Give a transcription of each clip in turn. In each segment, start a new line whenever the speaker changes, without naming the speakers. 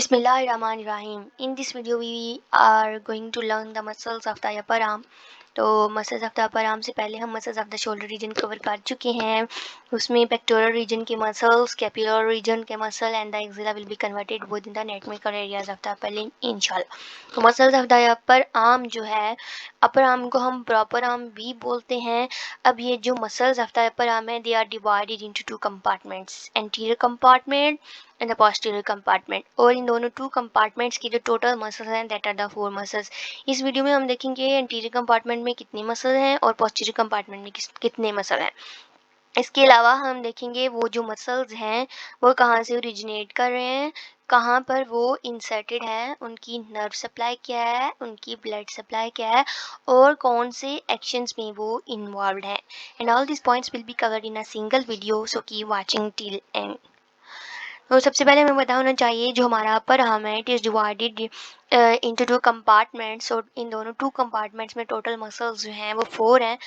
Bismillahirrahmanirrahim. In this video we are going to learn the muscles of the upper arm. तो muscles of the upper arm से पहले हम muscles of the shoulder region cover कर चुके हैं. उसमें pectoral region के muscles, scapular region के muscle and the axilla will be converted with in द नेटमेकर areas of the upper limb इंशाल्लाह. तो muscles of the upper arm जो है, अपर आर्म को हम प्रॉपर आर्म भी बोलते हैं. अब ये जो muscles of the upper arm है, they are divided into two compartments, anterior compartment and the posterior compartment. और इन दोनों टू कंपार्टमेंट्स की जो टोटल मसल्स हैं दैट आर द 4 मसल्स. इस वीडियो में हम देखेंगे एंटीरियर कंपार्टमेंट में कितने मसल हैं और पोस्टीरियर कंपार्टमेंट में कितने मसल हैं. इसके अलावा हम देखेंगे वो जो मसल्स हैं वो कहाँ से ओरिजिनेट कर रहे हैं, कहाँ पर वो इंसर्टेड है, उनकी नर्व सप्लाई क्या है, उनकी ब्लड सप्लाई क्या है और कौन से एक्शंस में वो इन्वॉल्व हैं. And all this points will be covered in a single video, so keep watching till and. तो सबसे पहले हमें पता होना चाहिए जो हमारा अपर आर्म है, it is divided into two compartments. और इन दोनों टू कंपार्टमेंट्स में टोटल मसल्स जो हैं वो 4 हैं.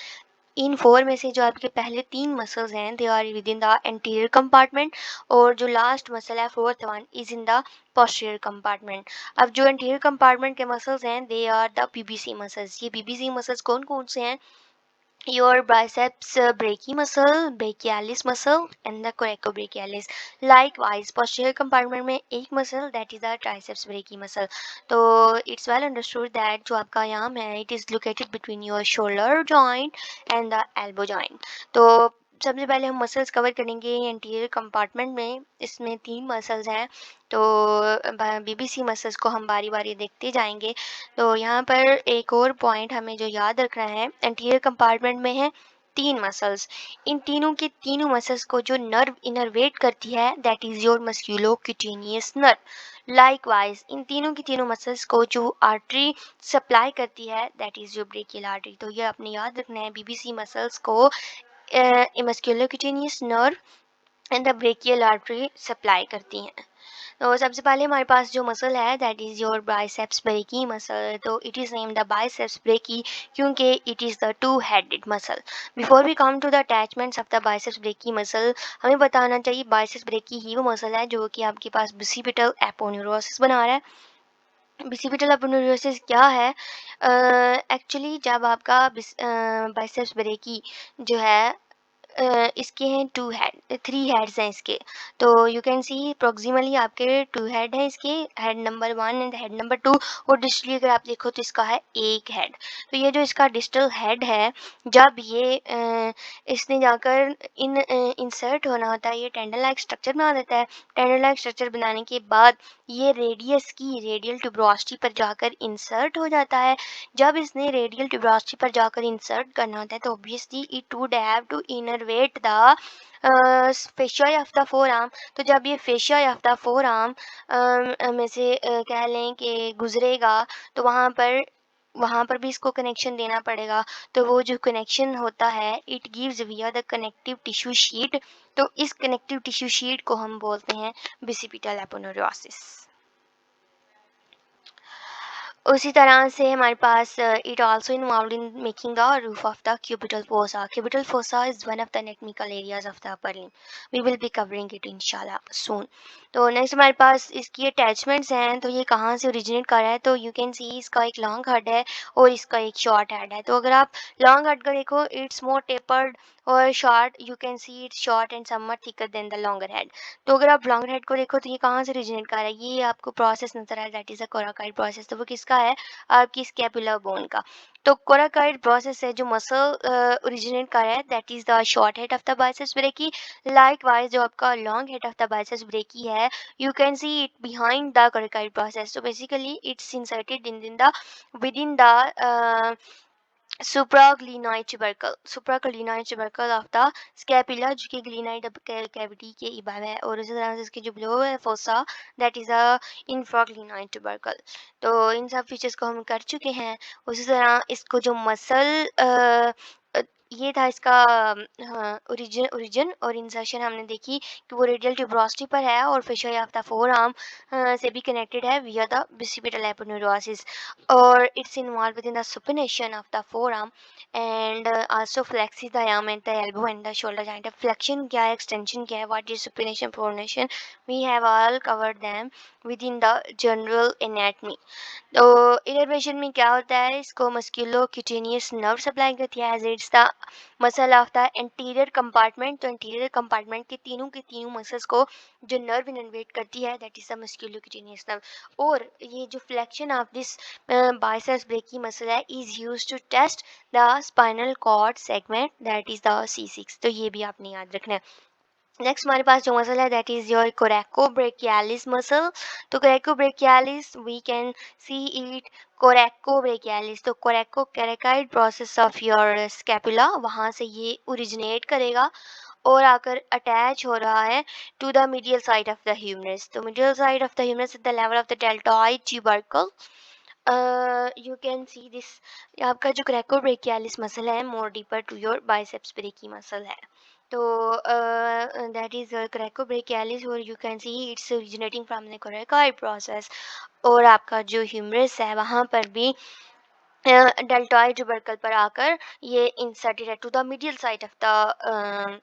इन 4 में से जो आपके पहले 3 मसल्स हैं they are with in the anterior compartment और जो लास्ट मसल है fourth one is in the posterior compartment. अब जो एंटीरियर कंपार्टमेंट के मसल्स हैं they are the PBC muscles. ये पीबीसी मसल्स कौन कौन से हैं? Your biceps brachii muscle, brachialis muscle and the coracobrachialis. Likewise, posterior compartment में एक muscle that is the triceps brachii muscle. तो it's well understood that जो आपका आर्म है it is located between your shoulder joint and the elbow joint. तो सबसे पहले हम मसल्स कवर करेंगे एंटीरियर कंपार्टमेंट में. इसमें 3 मसल्स हैं. तो बीबीसी मसल्स को हम बारी बारी देखते जाएंगे. तो यहाँ पर एक और पॉइंट हमें जो याद रखना है, एंटीरियर कंपार्टमेंट में है 3 मसल्स. इन तीनों के तीनों मसल्स को जो नर्व इनर्वेट करती है that is your musculocutaneous nerve. Likewise इन तीनों की तीनों मसल्स को जो आर्टरी सप्लाई करती है that is your brachial artery. तो ये आपने याद रखना है, बीबीसी मसल्स को musculocutaneous nerve and the brachial artery supply करती हैं. तो सबसे पहले हमारे पास जो मसल है that is your biceps brachii muscle. तो it is named the biceps brachii क्योंकि it is the 2 headed muscle. Before we come to the attachments of the biceps brachii muscle, हमें बताना चाहिए बाइसेप्स ब्रेकी ही वो मसल है जो कि आपके पास बिसिपिटल एपोन्यूरोसिस बना रहा है. बिसिपिटल एपोन्यूरोसिस क्या है? एक्चुअली जब आपका बाइसेप्स ब्रेकी जो है इसके हैं 2 हेड 3 हेड्स हैं इसके. तो यू कैन सी प्रोक्सिमली आपके 2 हेड हैं इसके, head number 1 and head number 2. और डिस्टली अगर आप देखो तो इसका है 1 हेड. तो ये जो इसका डिस्टल हेड है, जब ये इसने जाकर इंसर्ट होना होता है, ये टेंडन लाइक स्ट्रक्चर बना देता है. टेंडन लाइक स्ट्रक्चर बनाने के बाद ये रेडियस की रेडियल ट्यूबरोसिटी पर जाकर इंसर्ट हो जाता है. जब इसने रेडियल ट्यूबरोसिटी पर जाकर इंसर्ट करना होता है तो obviously it would have to innervate the fascia of the forearm. तो जब ये fascia of the forearm में से कह लें कि गुजरेगा तो वहाँ पर भी इसको कनेक्शन देना पड़ेगा. तो वो जो कनेक्शन होता है इट गिव्स विया द कनेक्टिव टिश्यू शीट. तो इस कनेक्टिव टिश्यू शीट को हम बोलते हैं बिसिपिटल एपोन्यूरोसिस. उसी तरह से हमारे पास it also involve in making the roof of the cubital fossa. Cubital fossa is one of the anatomical areas of the upper limb. We will be covering it इंशाल्लाह सून. तो नेक्स्ट हमारे पास इसकी attachments हैं. तो ये कहाँ से originate कर रहा है? तो यू कैन सी इसका एक लॉन्ग हेड है और इसका एक शॉर्ट हेड है. तो अगर आप लॉन्ग हेड का देखो इट्स मोर टेपर्ड और short, you can see it's short and somewhat thicker than the longer head. तो अगर आप लॉन्गर हेड को देखो तो ये कहाँ से ओरिजिनेट कर रहा है? ये आपको प्रोसेस नजर आ रहा है दैट इज़ अ कोराकाइड प्रोसेस. तो वो किसका है? आपकी स्कैपुलर बोन का. तो कोराकाइड प्रोसेस है जो मसल ओरिजिनेट कर रहा है that is the short head of the biceps brachii. Likewise जो आपका long head of the biceps brachii है you can see it behind the coracoid process. तो basically it's inserted in the within the supraglenoid tubercle of the scapula जो कि ग्लीनाइड cavity के इबाब है. और इसी तरह से इसके जो बिलो है fossa that is a infraglenoid tubercle. तो इन सब फीचर्स को हम कर चुके हैं. उसी तरह इसको जो मसल ये था इसका ओरिजिन और इंसर्शन हमने देखी कि वो रेडियल ट्यूबरोसिटी पर है और fissure of the forearm से भी कनेक्टेड है विया द बिसिपिटल एपोन्यूरोसिस और it's involve with in the supination of the forearm and also flexes the arm and the elbow and the shoulder joint. Flexion क्या है, extension क्या है, what is supination, pronation, we have all covered them with in the general anatomy. तो innervation में क्या होता है, इसको मस्क्यूलो क्यूटेनियस नर्व सप्लाई करती है as it's the muscle of the anterior compartment. तो एंटीरियर कंपार्टमेंट के तीनों मसल्स को जो नर्व इनर्वेट करती है that is the musculocutaneous nerve. और ये जो flexion of this biceps brachii muscle है is used to test the spinal cord segment that is the C6। तो ये भी आपने याद रखना है। नेक्स्ट हमारे पास जो मसल है that is your coracobrachialis muscle. तो coracobrachialis we can see it coracobrachialis. तो कोरेको coracoid process of your scapula, वहाँ से ये ओरिजिनेट करेगा और आकर अटैच हो रहा है to the medial side of the humerus. तो medial side of the humerus at the level of the deltoid tubercle. You can see this. आपका जो कोरेकोब्रेकियालिस मसल है more deeper to your biceps brachii muscle है। तो that is coracobrachialis और you can see it's originating from the coracoid process. और आपका जो humerus है वहाँ पर भी डेल्टॉइड ट्यूबरकल पर आकर ये इंसर्टेड है to the medial side of the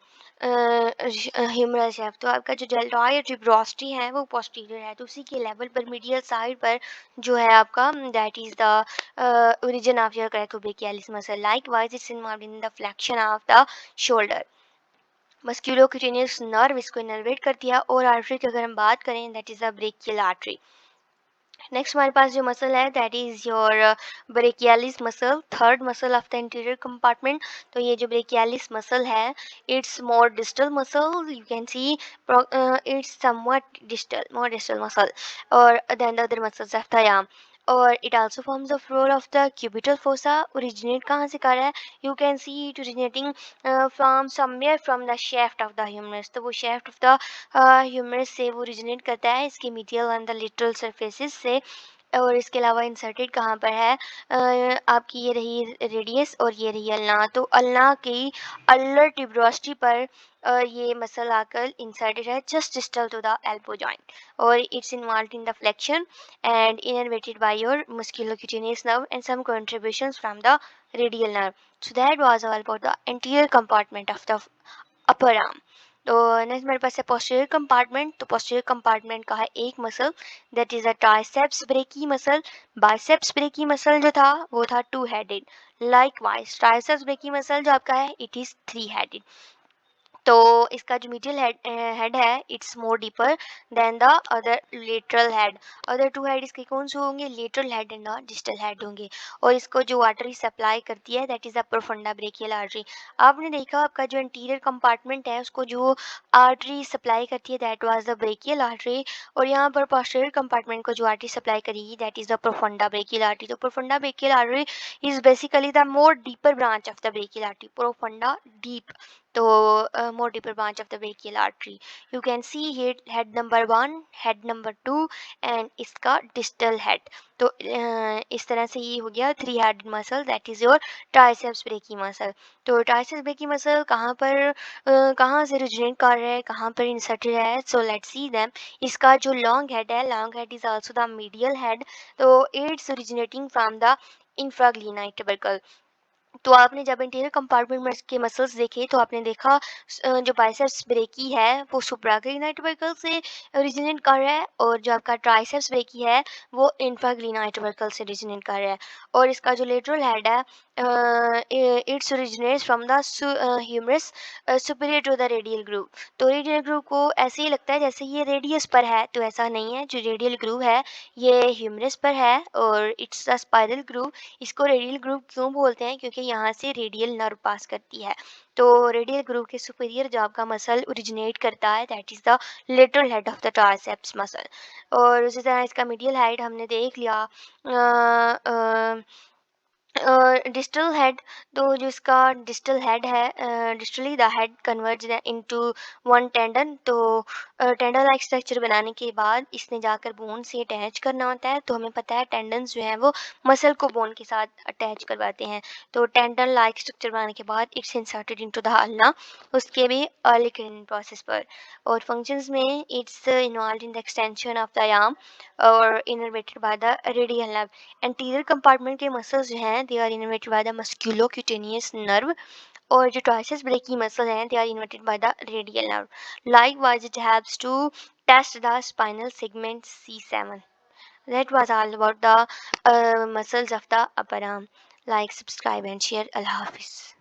humerus है। तो आपका जो डेल्टॉइड ट्यूबरोसिटी है वो पोस्टीरियर है, तो उसी के लेवल पर मिडियल साइड पर जो है आपका that is the origin of your coracobrachialis muscle. Likewise it's involved in the flexion of the shoulder. Musculocutaneous nerve इसको इनर्वेट करती है। और आर्टरी की अगर हम बात करें that is the brachial artery. Next हमारे पास जो मसल है that is your brachialis muscle, third muscle of the interior compartment. तो ये जो ब्रेकियालिस मसल है it's more distal muscle, you can see it's somewhat distal, more distal muscle और then the other muscles of the arm. और it also forms the floor of the cubital fossa. Originate कहाँ से कर रहा है, you can see it originating from somewhere from the shaft of the humerus. तो वो शेफ्ट of the humerus से वो ओरिजिनेट करता है इसके medial and the literal surfaces से। और इसके अलावा इंसर्टेड कहाँ पर है, आपकी ये रही रेडियस और ये रही अल्ना। तो अल्ना की अल्लर ट्यूबरोसिटी पर ये मसल आकर इंसर्टेड है just distal to the elbow joint और it's involve in the flexion and innervated by your musculocutaneous nerve and some contributions from the radial nerve. So that was all about the anterior compartment of the upper arm. तो next मेरे पास है posterior compartment. तो posterior compartment का है एक muscle that is a triceps brachii muscle. Biceps brachii muscle जो था वो था two headed. Likewise triceps brachii muscle जो आपका है इट इज थ्री हेडेड। तो इसका जो मीडियल हेड है it's more deeper than the other lateral head. Other two head इसके कौन से होंगे, lateral head and the distal head होंगे। और इसको जो आर्टरी सप्लाई करती है that is the profunda brachial artery. आपने देखा आपका जो इंटीरियर कंपार्टमेंट है उसको जो आर्टरी सप्लाई करती है that was the brachial artery. और यहाँ पर पोस्टीरियर कंपार्टमेंट को जो आर्टरी सप्लाई करेगी that is the profunda brachial artery. तो profunda brachial artery is basically the more deeper branch of the brachial artery, profunda deep. तो more deeper branch of the brachial artery. You can see here head number 1, head number 2 and इसका distal head. तो इस तरह से ये हो गया three headed muscle that is your triceps brachii muscle. तो ट्राइसेप्स ब्रेकी मसल कहाँ पर कहाँ से ओरिजिनेट कर रहा है, कहाँ पर इंसर्टेड है, सो लेट्स सी देम। इसका जो लॉन्ग हेड है, long head is also the medial head. तो it's originating from the infraglenoid tubercle. तो आपने जब इंटीरियर कंपार्टमेंट के मसल्स देखे तो आपने देखा जो बाइसेप्स ब्रेकी है वो सुप्राग्लिनाई ट्यूबरकल से ओरिजिनेट कर रहा है और जो आपका ट्राइसेप्स ब्रेकी है वो इंफ्राग्लिनाई ट्यूबरकल से ओरिजिनेट कर रहा है। और इसका जो लेटरल हेड है it's originates from the humerus superior to the radial groove. तो रेडियल ग्रूव को ऐसे ही लगता है जैसे ये रेडियस पर है, तो ऐसा नहीं है। जो रेडियल ग्रूव है ये ह्यूमरस पर है और इट्स अ स्पाइरल ग्रूव। इसको रेडियल ग्रूव क्यों बोलते हैं, क्योंकि यहाँ से रेडियल नर्व पास करती है। तो रेडियल ग्रूव के सुपीरियर जो आपका मसल ओरिजिनेट करता है that is the lateral head of the triceps muscle. और उसी तरह इसका मीडियल हेड हमने देख लिया डिस्टल हेड, तो जो इसका डिस्टल हेड है, distally the head converge into one tendon. तो टेंडन लाइक स्ट्रक्चर बनाने के बाद इसने जाकर बोन से अटैच करना होता है। तो हमें पता है टेंडन्स जो हैं वो मसल को बोन के साथ अटैच करवाते हैं। तो टेंडन लाइक स्ट्रक्चर बनाने के बाद it's inserted into the ulna, उसके भी अर्ली प्रोसेस पर। और फंक्शंस में it's involve in the extension of the arm और innervated by the radial nerve. Anterior compartment के मसल्स जो हैं they are innervated by the musculocutaneous nerve, और जो ट्राइसेप्स ब्रेकी मसल हैं they are innervated by the radial nerve. Likewise it helps to test the spinal segment C7. That was all about the muscles of the upper arm. Like, subscribe and share. Allah Hafiz.